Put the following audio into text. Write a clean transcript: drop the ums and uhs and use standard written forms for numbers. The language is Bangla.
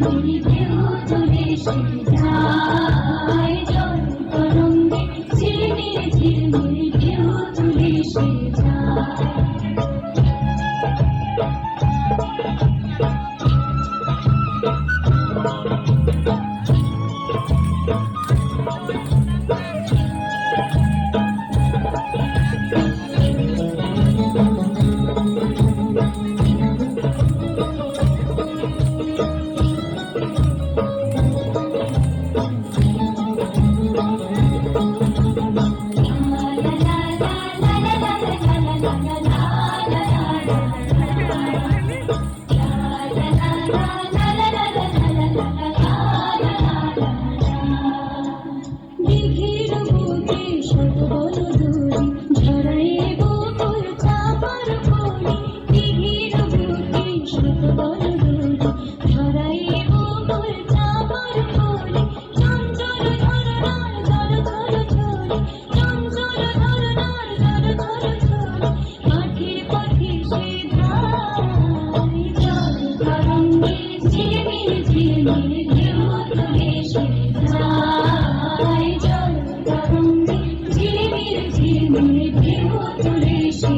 ঝিলমিল ঢেউ তুলে সে যায় জল তরঙ্গে ঝিলমিল ঝিলমিল ঢেউ তুলে সে যায়। দিঘির বুকে শত বনদুরি ঝরায়ে বকুল চাপার কলি, দিঘির বুকে শত বনদুরি ঝরায়ে বকুল চাপার কলি, চঞ্চল ঝরনার ঝর ঝর ঝরি, চঞ্চল ঝরনার ঝর ঝর ঝরি, পাখি পাখি সে ধায় জল তরঙ্গে ঝিলমিল ঝিলমিল ঢেউ তুলে সে যায় জল তরঙ্গে ঝিলমিল ঝিলমিল ঢেউ তুলে সে